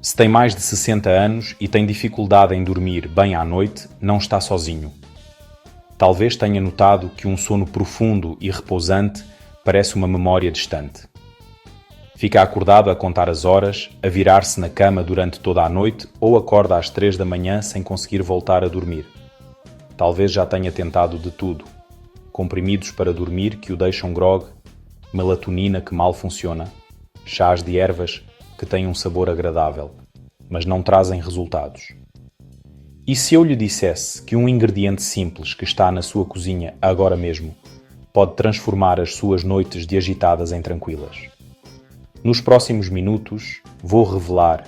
Se tem mais de 60 anos e tem dificuldade em dormir bem à noite, não está sozinho. Talvez tenha notado que um sono profundo e repousante parece uma memória distante. Fica acordado a contar as horas, a virar-se na cama durante toda a noite ou acorda às 3 da manhã sem conseguir voltar a dormir. Talvez já tenha tentado de tudo. Comprimidos para dormir que o deixam grogue, melatonina que mal funciona, chás de ervas que têm um sabor agradável, mas não trazem resultados. E se eu lhe dissesse que um ingrediente simples que está na sua cozinha agora mesmo pode transformar as suas noites de agitadas em tranquilas? Nos próximos minutos, vou revelar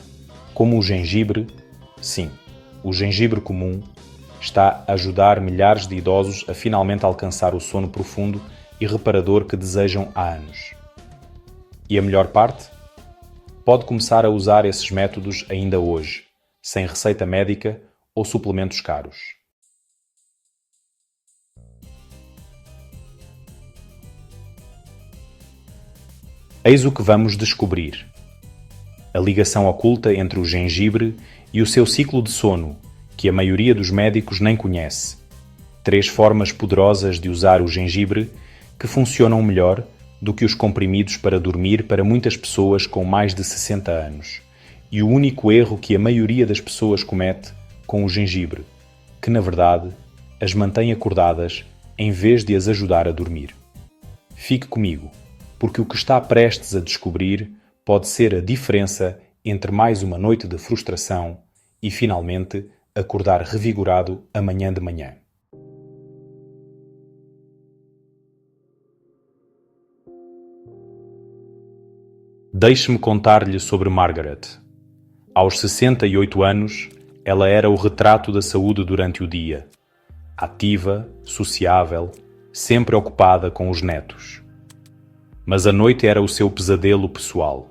como o gengibre, sim, o gengibre comum, está a ajudar milhares de idosos a finalmente alcançar o sono profundo e reparador que desejam há anos. E a melhor parte? Pode começar a usar esses métodos ainda hoje, sem receita médica ou suplementos caros. Eis o que vamos descobrir: a ligação oculta entre o gengibre e o seu ciclo de sono, que a maioria dos médicos nem conhece. 3 formas poderosas de usar o gengibre que funcionam melhor do que os comprimidos para dormir para muitas pessoas com mais de 60 anos. E o único erro que a maioria das pessoas comete com o gengibre, que na verdade as mantém acordadas em vez de as ajudar a dormir. Fique comigo, porque o que está prestes a descobrir pode ser a diferença entre mais uma noite de frustração e, finalmente, acordar revigorado amanhã de manhã. Deixe-me contar-lhe sobre Margaret. Aos 68 anos, ela era o retrato da saúde durante o dia. Ativa, sociável, sempre ocupada com os netos. Mas a noite era o seu pesadelo pessoal.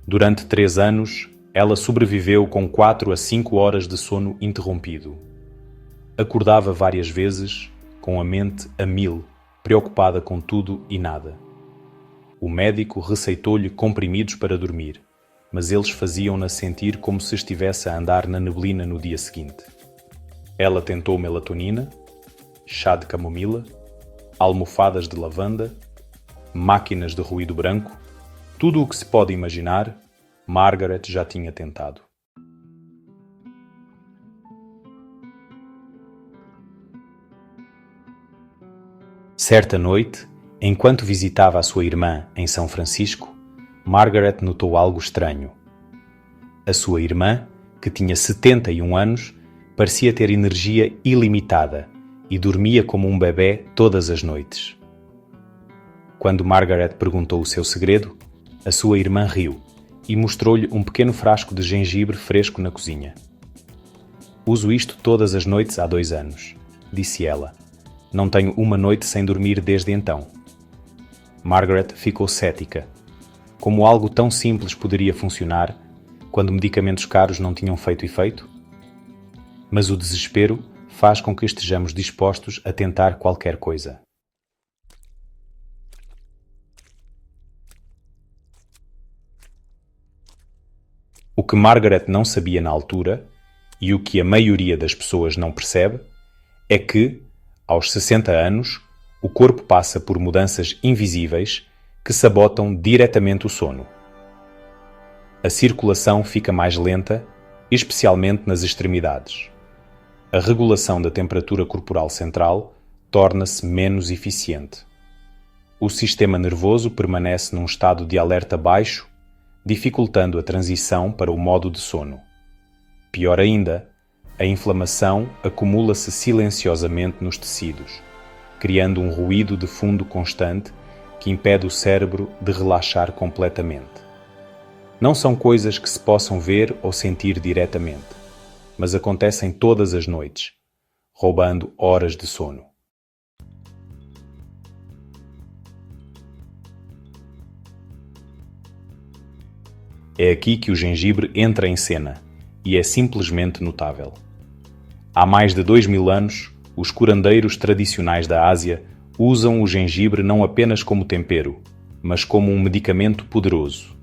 Durante 3 anos, ela sobreviveu com 4 a 5 horas de sono interrompido. Acordava várias vezes, com a mente a mil, preocupada com tudo e nada. O médico receitou-lhe comprimidos para dormir, mas eles faziam-na sentir como se estivesse a andar na neblina no dia seguinte. Ela tentou melatonina, chá de camomila, almofadas de lavanda, máquinas de ruído branco, tudo o que se pode imaginar, Margaret já tinha tentado. Certa noite, enquanto visitava a sua irmã em São Francisco, Margaret notou algo estranho. A sua irmã, que tinha 71 anos, parecia ter energia ilimitada e dormia como um bebê todas as noites. Quando Margaret perguntou o seu segredo, a sua irmã riu e mostrou-lhe um pequeno frasco de gengibre fresco na cozinha. Uso isto todas as noites há 2 anos, disse ela. Não tenho uma noite sem dormir desde então. Margaret ficou cética. Como algo tão simples poderia funcionar quando medicamentos caros não tinham feito efeito? Mas o desespero faz com que estejamos dispostos a tentar qualquer coisa. O que Margaret não sabia na altura, e o que a maioria das pessoas não percebe, é que, aos 60 anos, o corpo passa por mudanças invisíveis que sabotam diretamente o sono. A circulação fica mais lenta, especialmente nas extremidades. A regulação da temperatura corporal central torna-se menos eficiente. O sistema nervoso permanece num estado de alerta baixo, dificultando a transição para o modo de sono. Pior ainda, a inflamação acumula-se silenciosamente nos tecidos, criando um ruído de fundo constante que impede o cérebro de relaxar completamente. Não são coisas que se possam ver ou sentir diretamente, mas acontecem todas as noites, roubando horas de sono. É aqui que o gengibre entra em cena e é simplesmente notável. Há mais de 2000 anos, os curandeiros tradicionais da Ásia usam o gengibre não apenas como tempero, mas como um medicamento poderoso.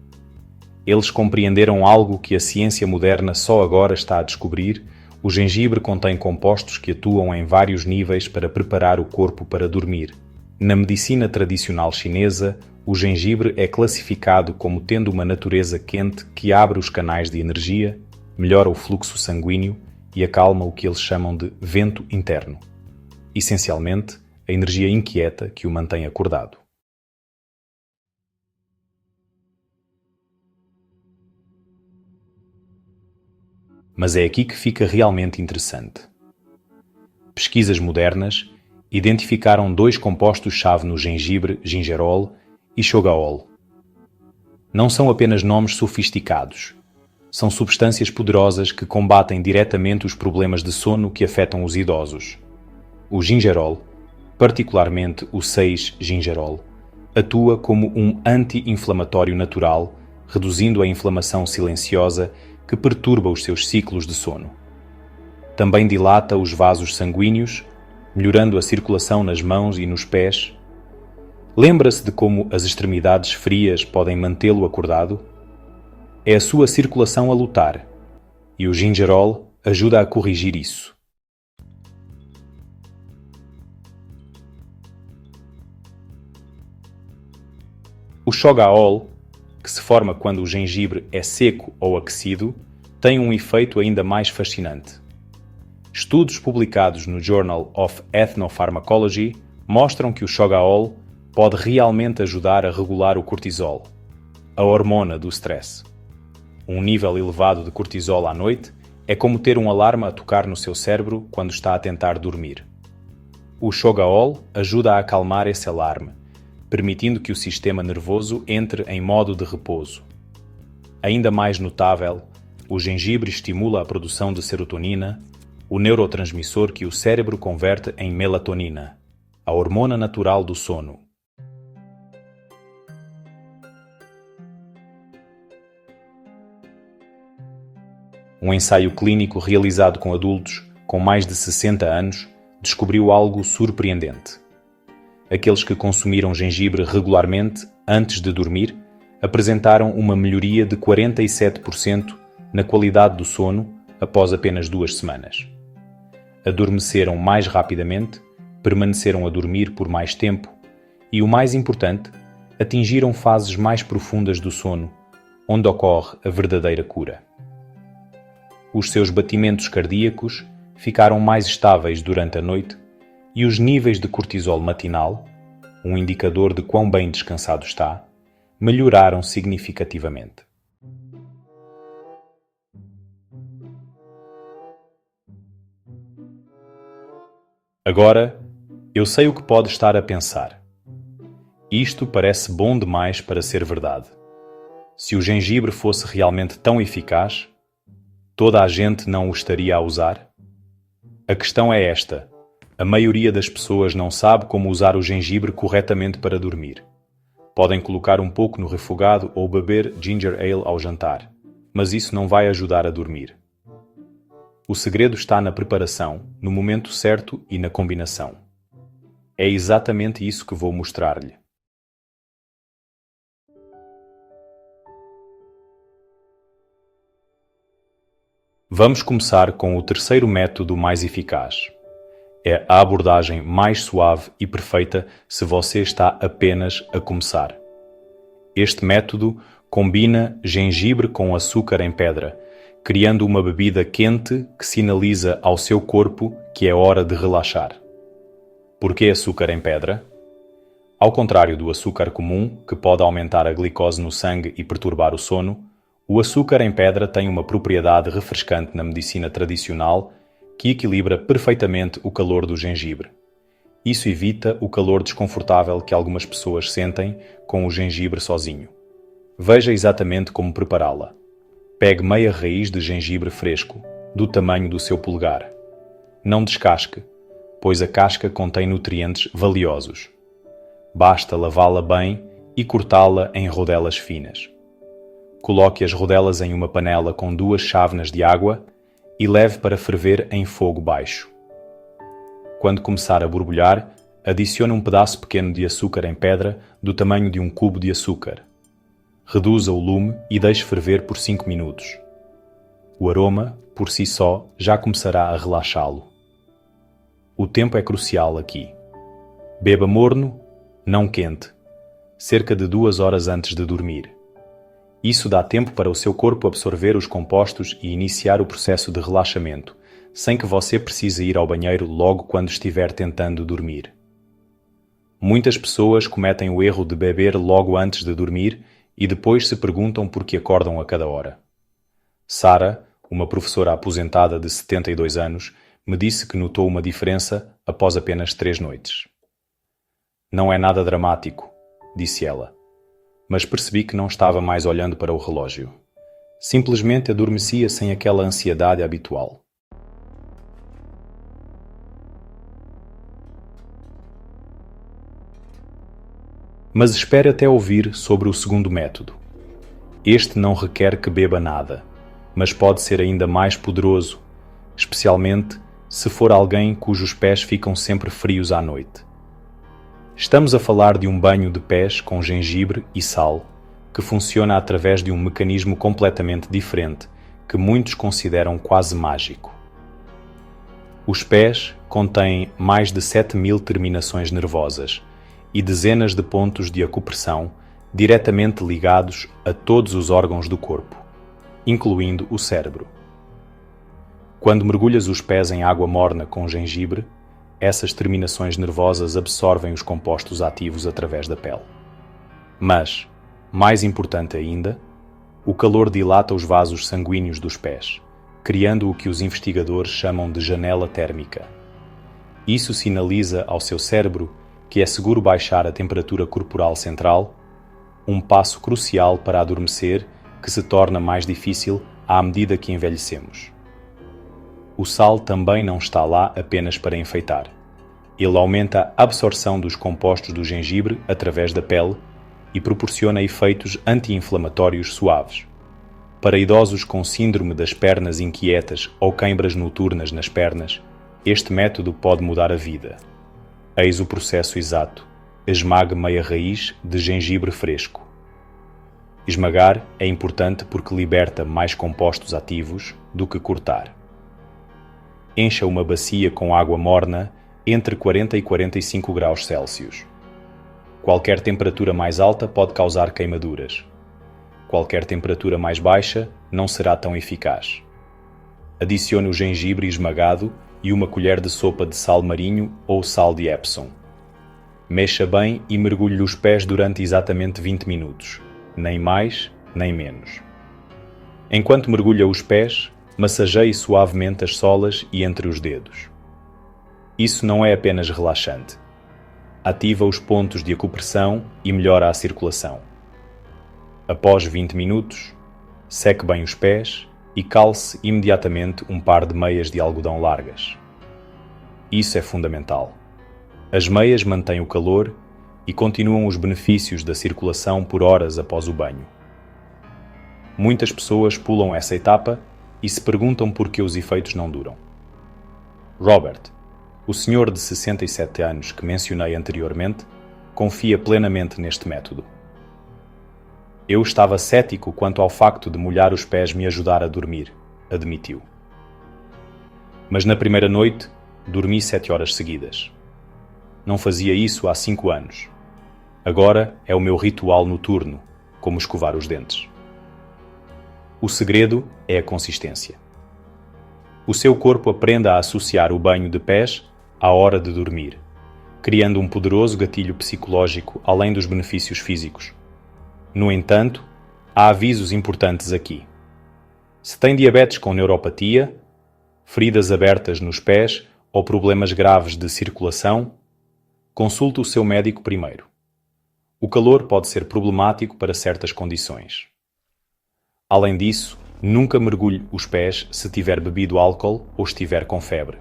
Eles compreenderam algo que a ciência moderna só agora está a descobrir: o gengibre contém compostos que atuam em vários níveis para preparar o corpo para dormir. Na medicina tradicional chinesa, o gengibre é classificado como tendo uma natureza quente que abre os canais de energia, melhora o fluxo sanguíneo e acalma o que eles chamam de vento interno. Essencialmente, a energia inquieta que o mantém acordado. Mas é aqui que fica realmente interessante. Pesquisas modernas identificaram dois compostos-chave no gengibre, gingerol e shogaol. Não são apenas nomes sofisticados. São substâncias poderosas que combatem diretamente os problemas de sono que afetam os idosos. O gingerol, particularmente o 6-gingerol, atua como um anti-inflamatório natural, reduzindo a inflamação silenciosa que perturba os seus ciclos de sono. Também dilata os vasos sanguíneos, melhorando a circulação nas mãos e nos pés. Lembra-se de como as extremidades frias podem mantê-lo acordado? É a sua circulação a lutar, e o gingerol ajuda a corrigir isso. O shogaol, que se forma quando o gengibre é seco ou aquecido, tem um efeito ainda mais fascinante. Estudos publicados no Journal of Ethnopharmacology mostram que o shogaol pode realmente ajudar a regular o cortisol, a hormona do stress. Um nível elevado de cortisol à noite é como ter um alarme a tocar no seu cérebro quando está a tentar dormir. O shogaol ajuda a acalmar esse alarme, permitindo que o sistema nervoso entre em modo de repouso. Ainda mais notável, o gengibre estimula a produção de serotonina, o neurotransmissor que o cérebro converte em melatonina, a hormona natural do sono. Um ensaio clínico realizado com adultos com mais de 60 anos descobriu algo surpreendente. Aqueles que consumiram gengibre regularmente antes de dormir apresentaram uma melhoria de 47% na qualidade do sono após apenas 2 semanas. Adormeceram mais rapidamente, permaneceram a dormir por mais tempo e, o mais importante, atingiram fases mais profundas do sono, onde ocorre a verdadeira cura. Os seus batimentos cardíacos ficaram mais estáveis durante a noite e os níveis de cortisol matinal, um indicador de quão bem descansado está, melhoraram significativamente. Agora, eu sei o que pode estar a pensar. Isto parece bom demais para ser verdade. Se o gengibre fosse realmente tão eficaz, toda a gente não o estaria a usar? A questão é esta: a maioria das pessoas não sabe como usar o gengibre corretamente para dormir. Podem colocar um pouco no refogado ou beber ginger ale ao jantar, mas isso não vai ajudar a dormir. O segredo está na preparação, no momento certo e na combinação. É exatamente isso que vou mostrar-lhe. Vamos começar com o terceiro método mais eficaz. É a abordagem mais suave e perfeita se você está apenas a começar. Este método combina gengibre com açúcar em pedra, criando uma bebida quente que sinaliza ao seu corpo que é hora de relaxar. Por que açúcar em pedra? Ao contrário do açúcar comum, que pode aumentar a glicose no sangue e perturbar o sono, o açúcar em pedra tem uma propriedade refrescante na medicina tradicional que equilibra perfeitamente o calor do gengibre. Isso evita o calor desconfortável que algumas pessoas sentem com o gengibre sozinho. Veja exatamente como prepará-la. Pegue meia raiz de gengibre fresco, do tamanho do seu polegar. Não descasque, pois a casca contém nutrientes valiosos. Basta lavá-la bem e cortá-la em rodelas finas. Coloque as rodelas em uma panela com 2 chávenas de água e leve para ferver em fogo baixo. Quando começar a borbulhar, adicione um pedaço pequeno de açúcar em pedra do tamanho de um cubo de açúcar. Reduza o lume e deixe ferver por 5 minutos. O aroma, por si só, já começará a relaxá-lo. O tempo é crucial aqui. Beba morno, não quente, cerca de 2 horas antes de dormir. Isso dá tempo para o seu corpo absorver os compostos e iniciar o processo de relaxamento, sem que você precise ir ao banheiro logo quando estiver tentando dormir. Muitas pessoas cometem o erro de beber logo antes de dormir e depois se perguntam por que acordam a cada hora. Sarah, uma professora aposentada de 72 anos, me disse que notou uma diferença após apenas 3 noites. Não é nada dramático, disse ela, mas percebi que não estava mais olhando para o relógio. Simplesmente adormecia sem aquela ansiedade habitual. Mas espere até ouvir sobre o segundo método. Este não requer que beba nada, mas pode ser ainda mais poderoso, especialmente se for alguém cujos pés ficam sempre frios à noite. Estamos a falar de um banho de pés com gengibre e sal, que funciona através de um mecanismo completamente diferente, que muitos consideram quase mágico. Os pés contêm mais de 7.000 terminações nervosas e dezenas de pontos de acupressão diretamente ligados a todos os órgãos do corpo, incluindo o cérebro. Quando mergulhas os pés em água morna com gengibre, essas terminações nervosas absorvem os compostos ativos através da pele. Mas, mais importante ainda, o calor dilata os vasos sanguíneos dos pés, criando o que os investigadores chamam de janela térmica. Isso sinaliza ao seu cérebro que é seguro baixar a temperatura corporal central, um passo crucial para adormecer que se torna mais difícil à medida que envelhecemos. O sal também não está lá apenas para enfeitar. Ele aumenta a absorção dos compostos do gengibre através da pele e proporciona efeitos anti-inflamatórios suaves. Para idosos com síndrome das pernas inquietas ou queimbras noturnas nas pernas, este método pode mudar a vida. Eis o processo exato. Esmague meia raiz de gengibre fresco. Esmagar é importante porque liberta mais compostos ativos do que cortar. Encha uma bacia com água morna entre 40 e 45 graus Celsius. Qualquer temperatura mais alta pode causar queimaduras. Qualquer temperatura mais baixa não será tão eficaz. Adicione o gengibre esmagado e uma colher de sopa de sal marinho ou sal de Epsom. Mexa bem e mergulhe os pés durante exatamente 20 minutos, nem mais nem menos. Enquanto mergulha os pés, massageie suavemente as solas e entre os dedos. Isso não é apenas relaxante. Ativa os pontos de acupressão e melhora a circulação. Após 20 minutos, seque bem os pés e calce imediatamente um par de meias de algodão largas. Isso é fundamental. As meias mantêm o calor e continuam os benefícios da circulação por horas após o banho. Muitas pessoas pulam essa etapa e se perguntam por que os efeitos não duram. Robert, o senhor de 67 anos que mencionei anteriormente, confia plenamente neste método. Eu estava cético quanto ao facto de molhar os pés me ajudar a dormir, admitiu. Mas na primeira noite, dormi 7 horas seguidas. Não fazia isso há 5 anos. Agora é o meu ritual noturno, como escovar os dentes. O segredo é a consistência. O seu corpo aprenda a associar o banho de pés à hora de dormir, criando um poderoso gatilho psicológico além dos benefícios físicos. No entanto, há avisos importantes aqui. Se tem diabetes com neuropatia, feridas abertas nos pés ou problemas graves de circulação, consulte o seu médico primeiro. O calor pode ser problemático para certas condições. Além disso, nunca mergulhe os pés se tiver bebido álcool ou estiver com febre.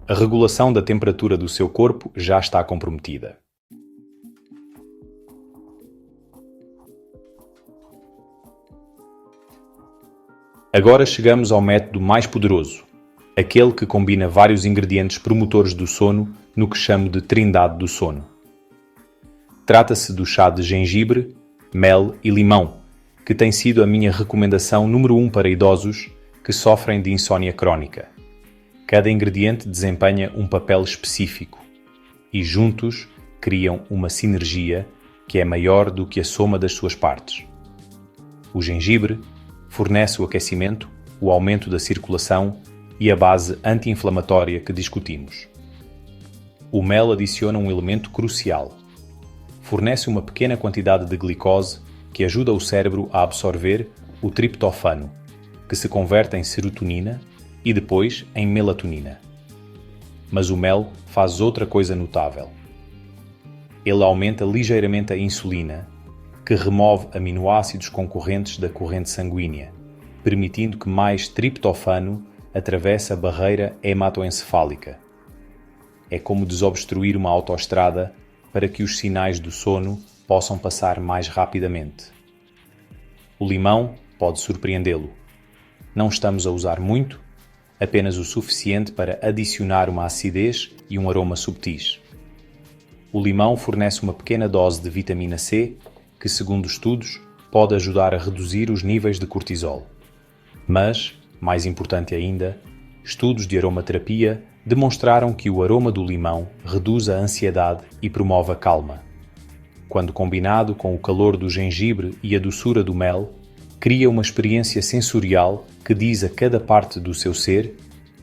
A regulação da temperatura do seu corpo já está comprometida. Agora chegamos ao método mais poderoso, aquele que combina vários ingredientes promotores do sono no que chamo de trindade do sono. Trata-se do chá de gengibre, mel e limão, que tem sido a minha recomendação número 1 para idosos que sofrem de insônia crónica. Cada ingrediente desempenha um papel específico e juntos criam uma sinergia que é maior do que a soma das suas partes. O gengibre fornece o aquecimento, o aumento da circulação e a base anti-inflamatória que discutimos. O mel adiciona um elemento crucial. Fornece uma pequena quantidade de glicose que ajuda o cérebro a absorver o triptofano, que se converte em serotonina e depois em melatonina. Mas o mel faz outra coisa notável. Ele aumenta ligeiramente a insulina, que remove aminoácidos concorrentes da corrente sanguínea, permitindo que mais triptofano atravesse a barreira hematoencefálica. É como desobstruir uma autoestrada para que os sinais do sono possam passar mais rapidamente. O limão pode surpreendê-lo. Não estamos a usar muito, apenas o suficiente para adicionar uma acidez e um aroma subtis. O limão fornece uma pequena dose de vitamina C que, segundo estudos, pode ajudar a reduzir os níveis de cortisol. Mas, mais importante ainda, estudos de aromaterapia demonstraram que o aroma do limão reduz a ansiedade e promove a calma. Quando combinado com o calor do gengibre e a doçura do mel, cria uma experiência sensorial que diz a cada parte do seu ser: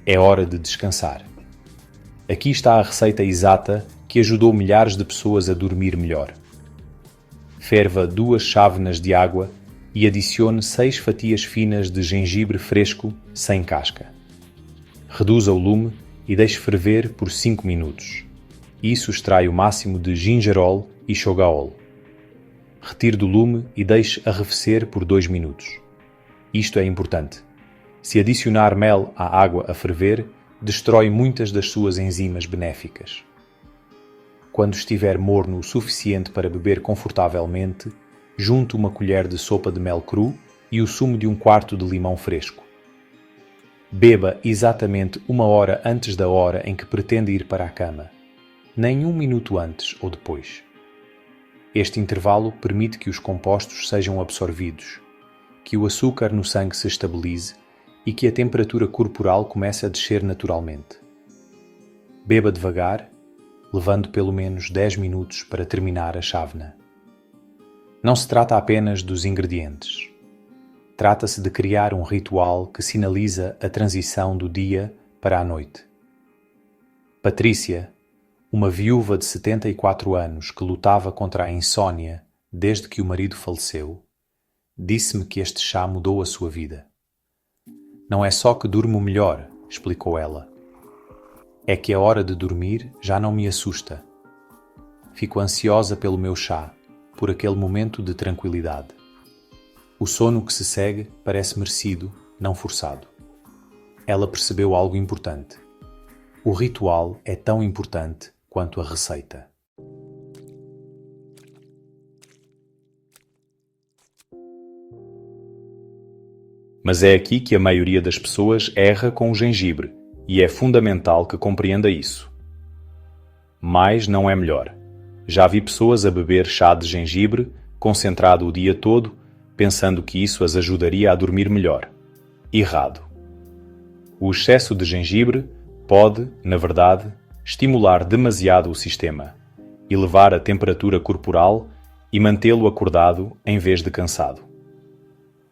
é hora de descansar. Aqui está a receita exata que ajudou milhares de pessoas a dormir melhor. Ferva 2 chávenas de água e adicione 6 fatias finas de gengibre fresco sem casca. Reduza o lume e deixe ferver por 5 minutos. Isso extrai o máximo de gingerol e shogaol. Retire do lume e deixe arrefecer por 2 minutos. Isto é importante. Se adicionar mel à água a ferver, destrói muitas das suas enzimas benéficas. Quando estiver morno o suficiente para beber confortavelmente, junte uma colher de sopa de mel cru e o sumo de 1/4 de limão fresco. Beba exatamente 1 hora antes da hora em que pretende ir para a cama, nem 1 minuto antes ou depois. Este intervalo permite que os compostos sejam absorvidos, que o açúcar no sangue se estabilize e que a temperatura corporal comece a descer naturalmente. Beba devagar, levando pelo menos 10 minutos para terminar a chávena. Não se trata apenas dos ingredientes. Trata-se de criar um ritual que sinaliza a transição do dia para a noite. Patrícia, uma viúva de 74 anos que lutava contra a insônia desde que o marido faleceu, disse-me que este chá mudou a sua vida. Não é só que durmo melhor, explicou ela. É que a hora de dormir já não me assusta. Fico ansiosa pelo meu chá, por aquele momento de tranquilidade. O sono que se segue parece merecido, não forçado. Ela percebeu algo importante. O ritual é tão importante quanto a receita. Mas é aqui que a maioria das pessoas erra com o gengibre, e é fundamental que compreenda isso. Mais não é melhor. Já vi pessoas a beber chá de gengibre, concentrado o dia todo, pensando que isso as ajudaria a dormir melhor. Errado. O excesso de gengibre pode, na verdade, estimular demasiado o sistema, elevar a temperatura corporal e mantê-lo acordado em vez de cansado.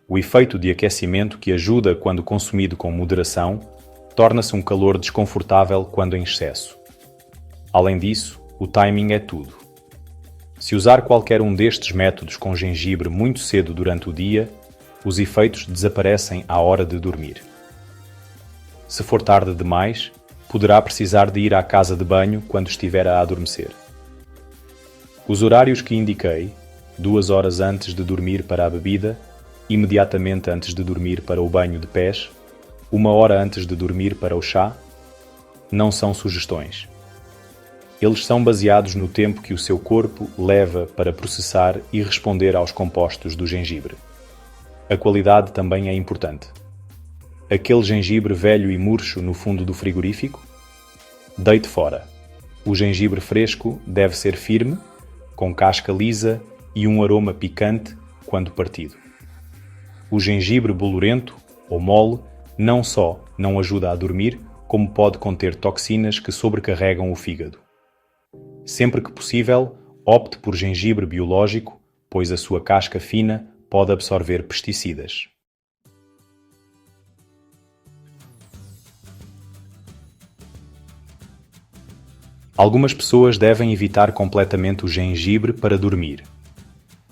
O efeito de aquecimento que ajuda quando consumido com moderação torna-se um calor desconfortável quando em excesso. Além disso, o timing é tudo. Se usar qualquer um destes métodos com gengibre muito cedo durante o dia, os efeitos desaparecem à hora de dormir. Se for tarde demais, poderá precisar de ir à casa de banho quando estiver a adormecer. Os horários que indiquei, 2 horas antes de dormir para a bebida, imediatamente antes de dormir para o banho de pés, 1 hora antes de dormir para o chá, não são sugestões. Eles são baseados no tempo que o seu corpo leva para processar e responder aos compostos do gengibre. A qualidade também é importante. Aquele gengibre velho e murcho no fundo do frigorífico? Deite fora. O gengibre fresco deve ser firme, com casca lisa e um aroma picante quando partido. O gengibre bolorento ou mole não só não ajuda a dormir, como pode conter toxinas que sobrecarregam o fígado. Sempre que possível, opte por gengibre biológico, pois a sua casca fina pode absorver pesticidas. Algumas pessoas devem evitar completamente o gengibre para dormir.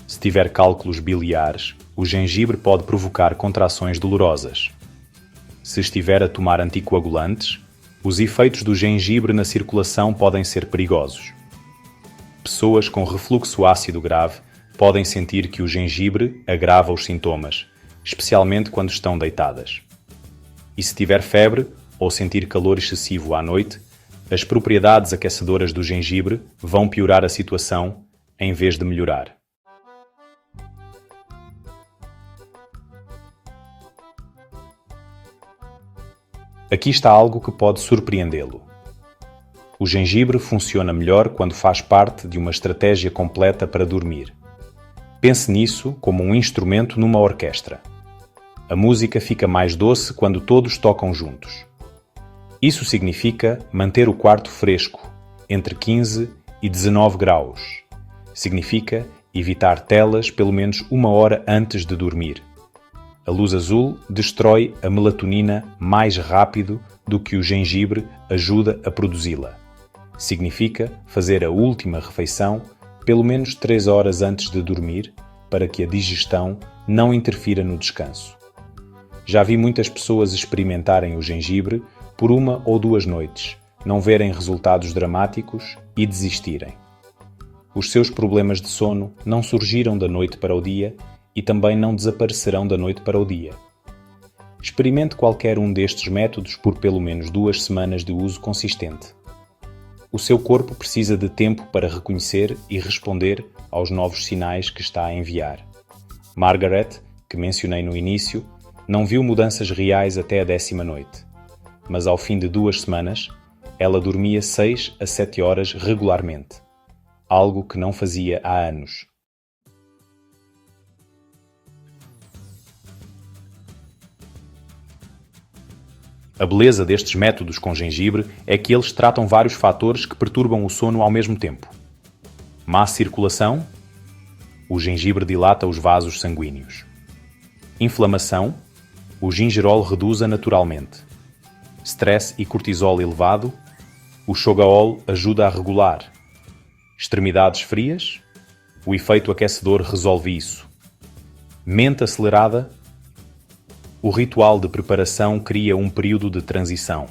Se tiver cálculos biliares, o gengibre pode provocar contrações dolorosas. Se estiver a tomar anticoagulantes, os efeitos do gengibre na circulação podem ser perigosos. Pessoas com refluxo ácido grave podem sentir que o gengibre agrava os sintomas, especialmente quando estão deitadas. E se tiver febre ou sentir calor excessivo à noite, as propriedades aquecedoras do gengibre vão piorar a situação em vez de melhorar. Aqui está algo que pode surpreendê-lo. O gengibre funciona melhor quando faz parte de uma estratégia completa para dormir. Pense nisso como um instrumento numa orquestra. A música fica mais doce quando todos tocam juntos. Isso significa manter o quarto fresco, entre 15 e 19 graus. Significa evitar telas pelo menos 1 hora antes de dormir. A luz azul destrói a melatonina mais rápido do que o gengibre ajuda a produzi-la. Significa fazer a última refeição pelo menos 3 horas antes de dormir para que a digestão não interfira no descanso. Já vi muitas pessoas experimentarem o gengibre por 1 ou 2 noites, não verem resultados dramáticos e desistirem. Os seus problemas de sono não surgiram da noite para o dia e também não desaparecerão da noite para o dia. Experimente qualquer um destes métodos por pelo menos 2 semanas de uso consistente. O seu corpo precisa de tempo para reconhecer e responder aos novos sinais que está a enviar. Margaret, que mencionei no início, não viu mudanças reais até a 10ª noite, mas ao fim de 2 semanas, ela dormia 6 a 7 horas regularmente, algo que não fazia há anos. A beleza destes métodos com gengibre é que eles tratam vários fatores que perturbam o sono ao mesmo tempo. Má circulação. O gengibre dilata os vasos sanguíneos. Inflamação. O gingerol reduz-a naturalmente. Stress e cortisol elevado. O shogaol ajuda a regular. Extremidades frias. O efeito aquecedor resolve isso. Mente acelerada. O ritual de preparação cria um período de transição.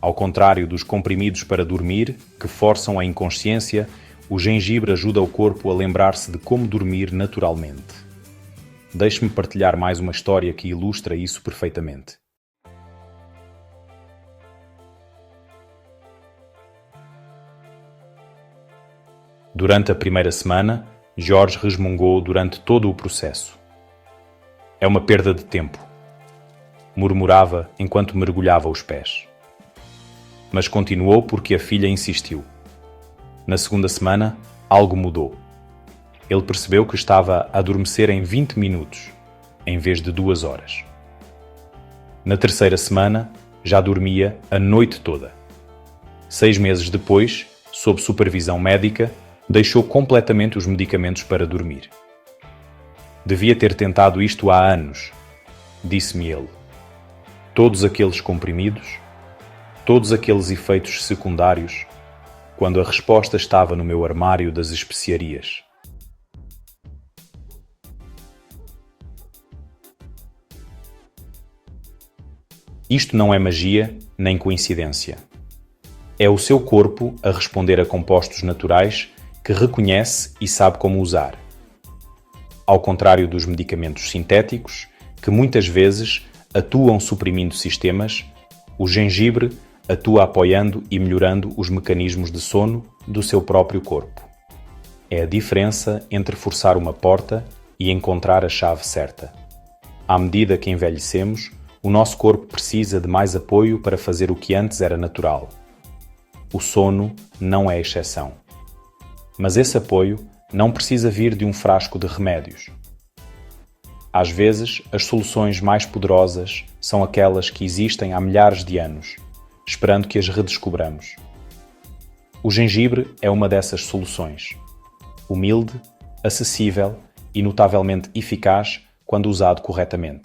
Ao contrário dos comprimidos para dormir, que forçam a inconsciência, o gengibre ajuda o corpo a lembrar-se de como dormir naturalmente. Deixe-me partilhar mais uma história que ilustra isso perfeitamente. Durante a primeira semana, Jorge resmungou durante todo o processo. É uma perda de tempo, murmurava enquanto mergulhava os pés. Mas continuou porque a filha insistiu. Na segunda semana, algo mudou. Ele percebeu que estava a adormecer em 20 minutos, em vez de 2 horas. Na terceira semana, já dormia a noite toda. 6 meses depois, sob supervisão médica, deixou completamente os medicamentos para dormir. Devia ter tentado isto há anos, disse-me ele. Todos aqueles comprimidos, todos aqueles efeitos secundários, quando a resposta estava no meu armário das especiarias. Isto não é magia nem coincidência. É o seu corpo a responder a compostos naturais que reconhece e sabe como usar. Ao contrário dos medicamentos sintéticos, que muitas vezes atuam suprimindo sistemas, o gengibre atua apoiando e melhorando os mecanismos de sono do seu próprio corpo. É a diferença entre forçar uma porta e encontrar a chave certa. À medida que envelhecemos, o nosso corpo precisa de mais apoio para fazer o que antes era natural. O sono não é exceção. Mas esse apoio não precisa vir de um frasco de remédios. Às vezes, as soluções mais poderosas são aquelas que existem há milhares de anos, esperando que as redescobramos. O gengibre é uma dessas soluções. Humilde, acessível e notavelmente eficaz quando usado corretamente.